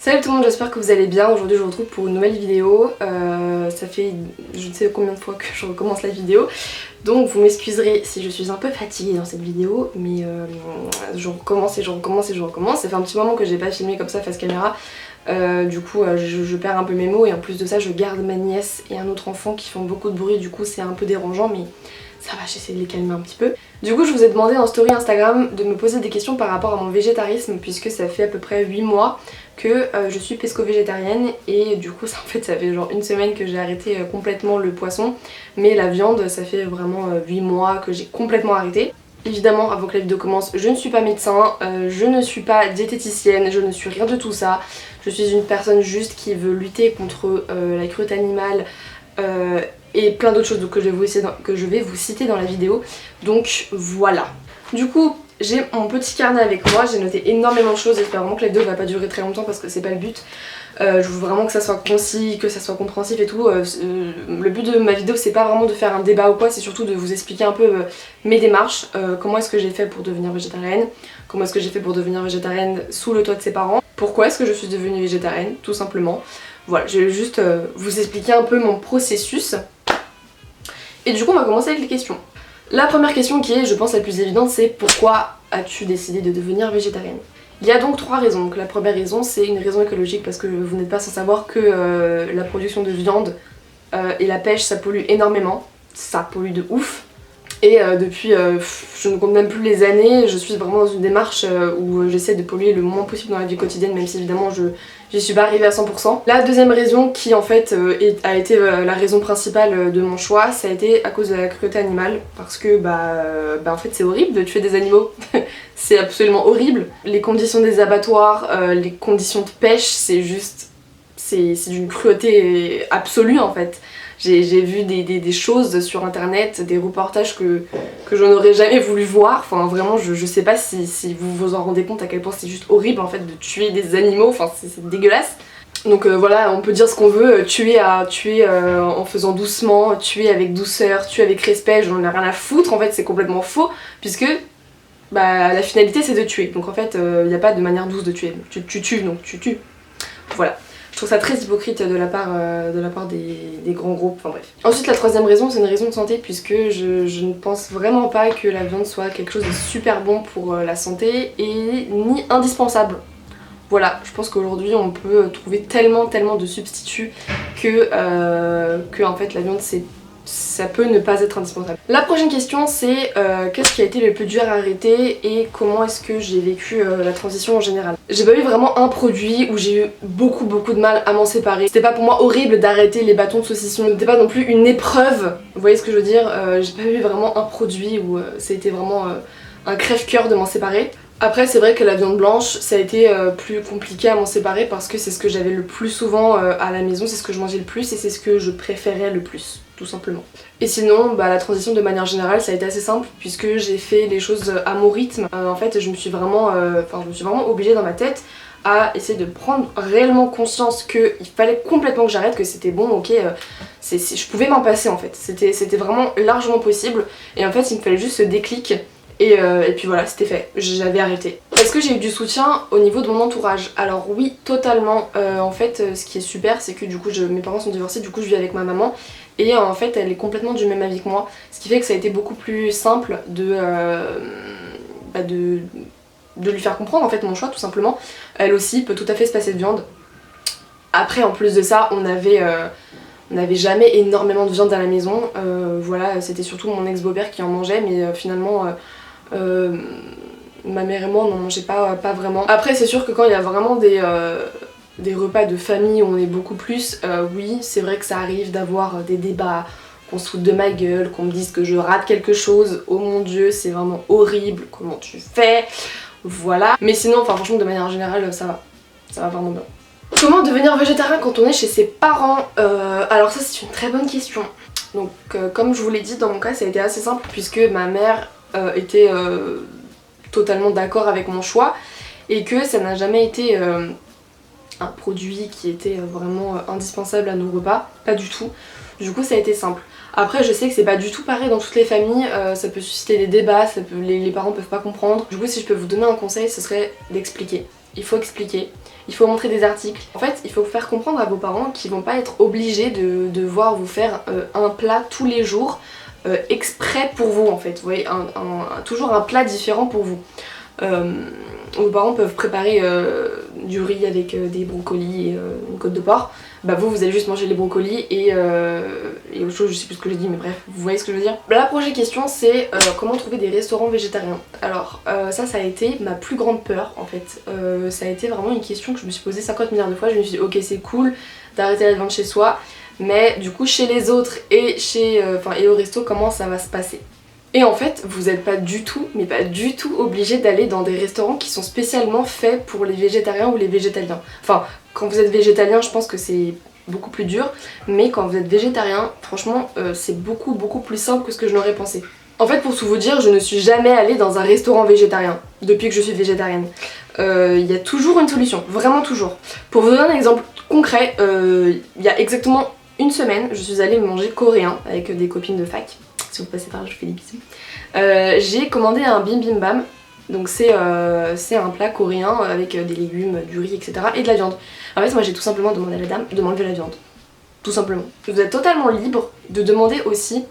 Salut tout le monde, j'espère que vous allez bien. Aujourd'hui je vous retrouve pour une nouvelle vidéo. Ça fait je ne sais combien de fois que je recommence la vidéo. Donc vous m'excuserez si je suis un peu fatiguée dans cette vidéo. Mais je recommence et je recommence et je recommence. Ça fait un petit moment que j'ai pas filmé comme ça face caméra. Du coup je perds un peu mes mots. Et en plus de ça je garde ma nièce et un autre enfant qui font beaucoup de bruit. Du coup c'est un peu dérangeant mais ça va, j'essaie de les calmer un petit peu. Du coup je vous ai demandé en story Instagram de me poser des questions par rapport à mon végétarisme. Puisque ça fait à peu près 8 mois que je suis pesco-végétarienne et du coup ça, en fait ça fait genre une semaine que j'ai arrêté complètement le poisson, mais la viande ça fait vraiment 8 mois que j'ai complètement arrêté. Évidemment avant que la vidéo commence, je ne suis pas médecin, je ne suis pas diététicienne, je ne suis rien de tout ça. Je suis une personne juste qui veut lutter contre la cruauté animale et plein d'autres choses que je vais vous citer dans la vidéo. Donc voilà. Du coup j'ai mon petit carnet avec moi, j'ai noté énormément de choses, j'espère vraiment que la vidéo va pas durer très longtemps parce que c'est pas le but. Je veux vraiment que ça soit concis, que ça soit compréhensif et tout. Le but de ma vidéo c'est pas vraiment de faire un débat ou quoi, c'est surtout de vous expliquer un peu mes démarches, comment est-ce que j'ai fait pour devenir végétarienne, comment est-ce que j'ai fait pour devenir végétarienne sous le toit de ses parents, pourquoi est-ce que je suis devenue végétarienne, tout simplement. Voilà, je vais juste vous expliquer un peu mon processus. Et du coup on va commencer avec les questions. La première question qui est, je pense, la plus évidente, c'est pourquoi as-tu décidé de devenir végétarienne? Il y a donc 3 raisons. Donc la première raison, c'est une raison écologique parce que vous n'êtes pas sans savoir que la production de viande et la pêche, ça pollue énormément. Ça pollue de ouf. Et depuis, je ne compte même plus les années, je suis vraiment dans une démarche où j'essaie de polluer le moins possible dans la vie quotidienne, même si évidemment j'y suis pas arrivée à 100%. La deuxième raison qui en fait a été la raison principale de mon choix, ça a été à cause de la cruauté animale, parce que en fait c'est horrible de tuer des animaux, c'est absolument horrible. Les conditions des abattoirs, les conditions de pêche, c'est juste, c'est d'une cruauté absolue en fait. J'ai vu des choses sur internet, des reportages que je n'aurais jamais voulu voir. Enfin vraiment je sais pas si vous vous en rendez compte à quel point c'est juste horrible en fait de tuer des animaux, enfin c'est dégueulasse. Donc voilà, on peut dire ce qu'on veut, tuer en faisant doucement, tuer avec douceur, tuer avec respect, j'en ai rien à foutre en fait, c'est complètement faux puisque la finalité c'est de tuer. Donc en fait il n'y a pas de manière douce de tuer, tu tues donc tu tues. Voilà. Je trouve ça très hypocrite de la part des grands groupes, enfin bref. Ensuite la troisième raison c'est une raison de santé puisque je ne pense vraiment pas que la viande soit quelque chose de super bon pour la santé et ni indispensable. Voilà, je pense qu'aujourd'hui on peut trouver tellement de substituts que en fait la viande ça peut ne pas être indispensable. La prochaine question c'est qu'est-ce qui a été le plus dur à arrêter et comment est-ce que j'ai vécu la transition en général. J'ai pas eu vraiment un produit où j'ai eu beaucoup de mal à m'en séparer. C'était pas pour moi horrible d'arrêter les bâtons de saucisson, c'était pas non plus une épreuve, vous voyez ce que je veux dire. J'ai pas eu vraiment un produit où c'était vraiment un crève-cœur de m'en séparer. Après c'est vrai que la viande blanche ça a été plus compliqué à m'en séparer parce que c'est ce que j'avais le plus souvent à la maison, c'est ce que je mangeais le plus et c'est ce que je préférais le plus, tout simplement. Et sinon la transition de manière générale ça a été assez simple puisque j'ai fait les choses à mon rythme. En fait je me suis vraiment obligée dans ma tête à essayer de prendre réellement conscience qu'il fallait complètement que j'arrête, que c'était bon, ok, je pouvais m'en passer en fait, c'était vraiment largement possible et en fait il me fallait juste ce déclic. Et puis voilà, c'était fait, j'avais arrêté. Est-ce que j'ai eu du soutien au niveau de mon entourage? Alors oui, totalement. En fait, ce qui est super, c'est que du coup, mes parents sont divorcés, du coup je vis avec ma maman. Et en fait, elle est complètement du même avis que moi. Ce qui fait que ça a été beaucoup plus simple de lui faire comprendre en fait mon choix, tout simplement. Elle aussi peut tout à fait se passer de viande. Après, en plus de ça, on n'avait jamais énormément de viande à la maison. Voilà, c'était surtout mon ex-beau-père qui en mangeait, mais finalement... ma mère et moi on n'en mangeait pas vraiment. Après c'est sûr que quand il y a vraiment des repas de famille où on est beaucoup plus, oui c'est vrai que ça arrive d'avoir des débats, qu'on se foute de ma gueule, qu'on me dise que je rate quelque chose, oh mon dieu c'est vraiment horrible, comment tu fais, voilà. Mais sinon enfin franchement de manière générale ça va vraiment bien. Comment devenir végétarien quand on est chez ses parents? Alors ça c'est une très bonne question. Donc comme je vous l'ai dit dans mon cas ça a été assez simple puisque ma mère était totalement d'accord avec mon choix et que ça n'a jamais été un produit qui était vraiment indispensable à nos repas, pas du tout. Du coup ça a été simple. Après je sais que c'est pas du tout pareil dans toutes les familles, ça peut susciter des débats, les parents peuvent pas comprendre. Du coup si je peux vous donner un conseil ce serait d'expliquer. Il faut expliquer. il faut montrer des articles. En fait, il faut faire comprendre à vos parents qu'ils vont pas être obligés de devoir vous faire un plat tous les jours exprès pour vous en fait. Vous voyez, toujours un plat différent pour vous. Vos parents peuvent préparer du riz avec des brocolis et une côte de porc. Bah vous allez juste manger les brocolis et autre chose, je sais plus ce que j'ai dit mais bref, vous voyez ce que je veux dire. La prochaine question c'est comment trouver des restaurants végétariens. Alors ça a été ma plus grande peur en fait. Ça a été vraiment une question que je me suis posée 50 milliards de fois. Je me suis dit ok c'est cool d'arrêter la viande chez soi, mais du coup chez les autres et et au resto comment ça va se passer. Et en fait, vous n'êtes pas du tout, mais pas du tout obligé d'aller dans des restaurants qui sont spécialement faits pour les végétariens ou les végétaliens. Enfin, quand vous êtes végétalien, je pense que c'est beaucoup plus dur, mais quand vous êtes végétarien, franchement, c'est beaucoup plus simple que ce que je n'aurais pensé. En fait, pour tout vous dire, je ne suis jamais allée dans un restaurant végétarien depuis que je suis végétarienne. Il y a toujours une solution, vraiment toujours. Pour vous donner un exemple concret, il y a exactement une semaine, je suis allée manger coréen avec des copines de fac. Si vous passez par là, je vous fais des bisous. J'ai commandé un bibimbap, donc c'est un plat coréen avec des légumes, du riz, etc. et de la viande. En fait, moi j'ai tout simplement demandé à la dame de m'enlever la viande. Tout simplement. Vous êtes totalement libre de demander aussi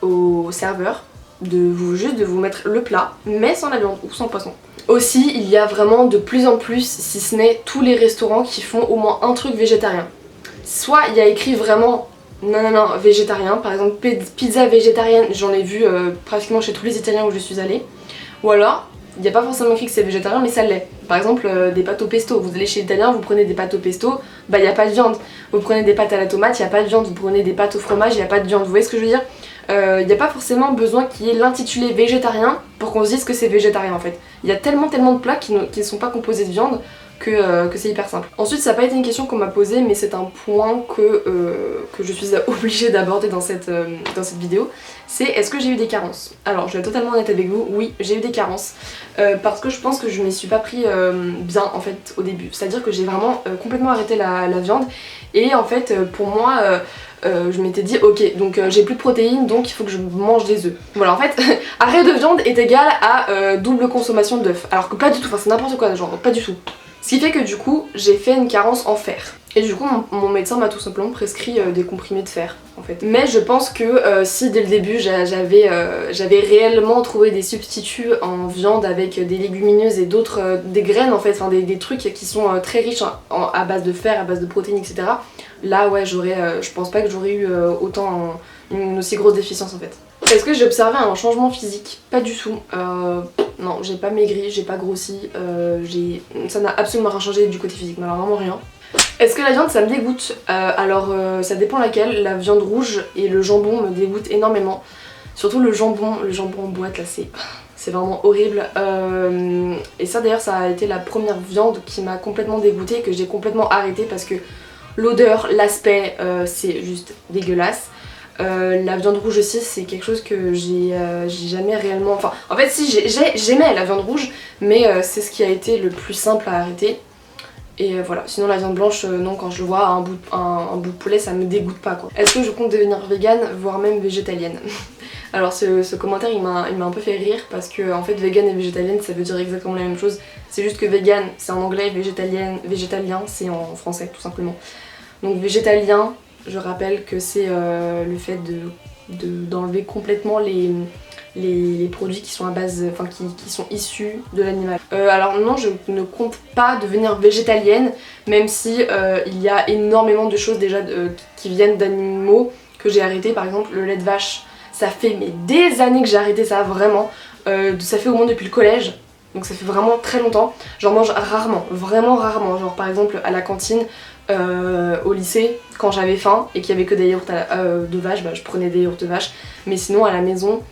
au serveur juste de vous mettre le plat, mais sans la viande ou sans poisson. Aussi, il y a vraiment de plus en plus, si ce n'est tous les restaurants qui font au moins un truc végétarien. Soit il y a écrit vraiment non, végétarien, par exemple pizza végétarienne, j'en ai vu pratiquement chez tous les Italiens où je suis allée. Ou alors, il n'y a pas forcément écrit que c'est végétarien, mais ça l'est. Par exemple, des pâtes au pesto, vous allez chez l'Italien, vous prenez des pâtes au pesto, bah il n'y a pas de viande. Vous prenez des pâtes à la tomate, il n'y a pas de viande. Vous prenez des pâtes au fromage, il n'y a pas de viande. Vous voyez ce que je veux dire? Il n'y a pas forcément besoin qu'il y ait l'intitulé végétarien pour qu'on se dise que c'est végétarien en fait. Il y a tellement de plats qui ne sont pas composés de viande que c'est hyper simple. Ensuite, ça n'a pas été une question qu'on m'a posée, mais c'est un point que je suis obligée d'aborder dans cette vidéo. C'est est-ce que j'ai eu des carences? Alors, je vais être totalement honnête avec vous, oui, j'ai eu des carences. Parce que je pense que je m'y suis pas pris bien en fait au début. C'est-à-dire que j'ai vraiment complètement arrêté la viande. Et en fait, pour moi, je m'étais dit ok, donc j'ai plus de protéines, donc il faut que je mange des œufs. Voilà, en fait, arrêt de viande est égal à double consommation d'œufs. Alors que pas du tout, enfin c'est n'importe quoi, genre pas du tout. Ce qui fait que du coup, j'ai fait une carence en fer. Et du coup, mon médecin m'a tout simplement prescrit des comprimés de fer, en fait. Mais je pense que si dès le début, j'avais réellement trouvé des substituts en viande avec des légumineuses et d'autres, des graines en fait, enfin des trucs qui sont très riches à base de fer, à base de protéines, etc. Là, ouais, je pense pas que j'aurais eu autant une aussi grosse déficience en fait. Est-ce que j'ai observé un changement physique? Pas du tout. Non, j'ai pas maigri, j'ai pas grossi, ça n'a absolument rien changé du côté physique, mais alors vraiment rien. Est-ce que la viande ça me dégoûte? Alors ça dépend laquelle. La viande rouge et le jambon me dégoûtent énormément. Surtout le jambon en boîte là, c'est vraiment horrible. Et ça d'ailleurs ça a été la première viande qui m'a complètement dégoûtée, que j'ai complètement arrêtée parce que l'odeur, l'aspect, c'est juste dégueulasse. La viande rouge aussi c'est quelque chose que j'ai jamais réellement... Enfin en fait si j'aimais la viande rouge, mais c'est ce qui a été le plus simple à arrêter. Et voilà, sinon la viande blanche, non, quand je le vois un bout de poulet ça me dégoûte pas quoi. Est-ce que je compte devenir végane, voire même végétalienne? Alors ce commentaire il m'a un peu fait rire parce que en fait végane et végétalienne ça veut dire exactement la même chose. C'est juste que végane c'est en anglais, végétalien c'est en français tout simplement. Donc végétalien, je rappelle que c'est le fait d'enlever complètement les produits qui sont à base, enfin qui sont issus de l'animal. Alors non, je ne compte pas devenir végétalienne, même si il y a énormément de choses déjà qui viennent d'animaux que j'ai arrêté. Par exemple le lait de vache, ça fait mais des années que j'ai arrêté ça, vraiment. Ça fait au moins depuis le collège, donc ça fait vraiment très longtemps. J'en mange rarement, vraiment rarement. Genre par exemple à la cantine, au lycée, quand j'avais faim et qu'il y avait que des yaourts de vache, bah, je prenais des yaourts de vache. Mais sinon à la maison,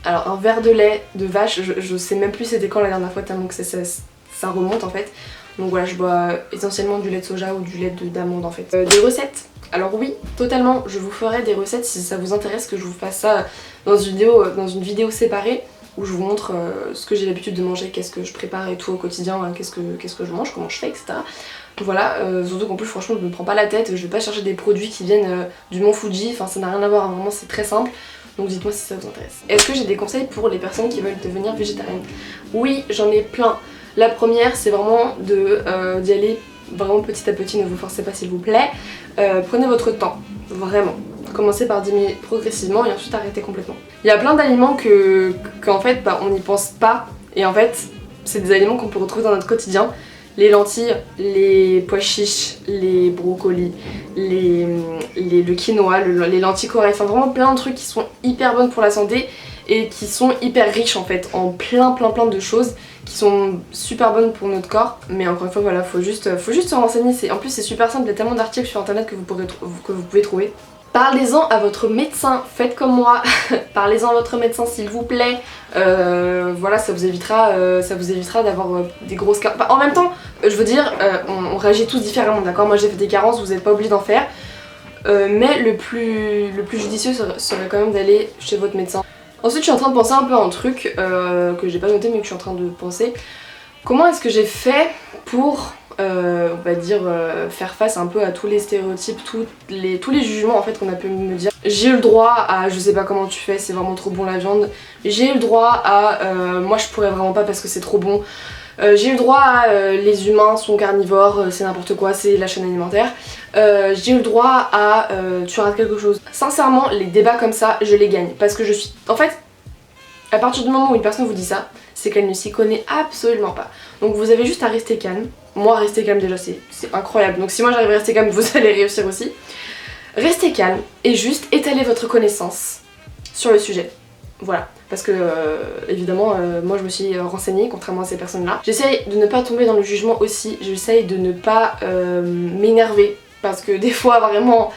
alors un verre de lait de vache, je sais même plus c'était quand la dernière fois tellement que ça remonte en fait. Donc voilà, je bois essentiellement du lait de soja ou du lait d'amande en fait. Des recettes, alors oui, totalement, je vous ferai des recettes si ça vous intéresse que je vous fasse ça dans une vidéo séparée où je vous montre ce que j'ai l'habitude de manger, qu'est-ce que je prépare et tout au quotidien, qu'est-ce que je mange, comment je fais, etc. Donc voilà, surtout qu'en plus franchement je me prends pas la tête, je vais pas chercher des produits qui viennent du Mont Fuji, enfin ça n'a rien à voir, vraiment c'est très simple. Donc dites-moi si ça vous intéresse. Est-ce que j'ai des conseils pour les personnes qui veulent devenir végétariennes? Oui, j'en ai plein. La première, c'est vraiment d'y aller vraiment petit à petit, ne vous forcez pas s'il vous plaît. Prenez votre temps, vraiment. Commencez par diminuer progressivement et ensuite arrêtez complètement. Il y a plein d'aliments qu'en fait on n'y pense pas et en fait c'est des aliments qu'on peut retrouver dans notre quotidien. Les lentilles, les pois chiches, les brocolis, le quinoa, les lentilles corail, enfin vraiment plein de trucs qui sont hyper bonnes pour la santé et qui sont hyper riches en fait en plein de choses qui sont super bonnes pour notre corps. Mais encore une fois voilà, faut juste se renseigner. En plus c'est super simple, il y a tellement d'articles sur internet que vous pouvez trouver. Parlez-en à votre médecin, faites comme moi, parlez-en à votre médecin s'il vous plaît, voilà ça vous évitera d'avoir des grosses carences. Enfin, en même temps, je veux dire, on réagit tous différemment, d'accord? Moi j'ai fait des carences, vous n'êtes pas obligé d'en faire, mais le plus judicieux serait quand même d'aller chez votre médecin. Ensuite je suis en train de penser un peu à un truc que j'ai pas noté mais que je suis en train de penser. Comment est-ce que j'ai fait pour... on va dire faire face un peu à tous les stéréotypes, tous les jugements en fait qu'on a pu me dire. J'ai eu le droit à je sais pas comment tu fais, c'est vraiment trop bon la viande. J'ai eu le droit à moi je pourrais vraiment pas parce que c'est trop bon. J'ai eu le droit à les humains sont carnivores, c'est n'importe quoi, c'est la chaîne alimentaire. J'ai eu le droit à tu rates quelque chose. Sincèrement les débats comme ça je les gagne parce que je suis... En fait à partir du moment où une personne vous dit ça, c'est qu'elle ne s'y connaît absolument pas. Donc vous avez juste à rester calme. Moi rester calme déjà c'est incroyable. Donc si moi j'arrive à rester calme, vous allez réussir aussi. Restez calme et juste étalez votre connaissance sur le sujet. Voilà. Parce que évidemment moi je me suis renseignée contrairement à ces personnes là. J'essaye de ne pas tomber dans le jugement aussi. J'essaye de ne pas m'énerver. Parce que des fois vraiment...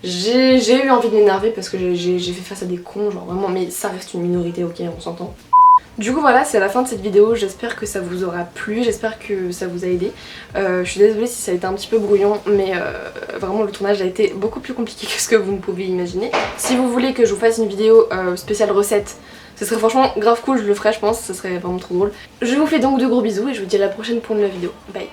J'ai eu envie de m'énerver parce que j'ai fait face à des cons, genre vraiment, mais ça reste une minorité, ok, on s'entend. Du coup voilà, c'est la fin de cette vidéo, j'espère que ça vous aura plu, j'espère que ça vous a aidé. Je suis désolée si ça a été un petit peu brouillon, mais vraiment le tournage a été beaucoup plus compliqué que ce que vous ne pouvez imaginer. Si vous voulez que je vous fasse une vidéo spéciale recette, ce serait franchement grave cool, je le ferai je pense, ce serait vraiment trop drôle. Je vous fais donc de gros bisous et je vous dis à la prochaine pour une nouvelle vidéo. Bye.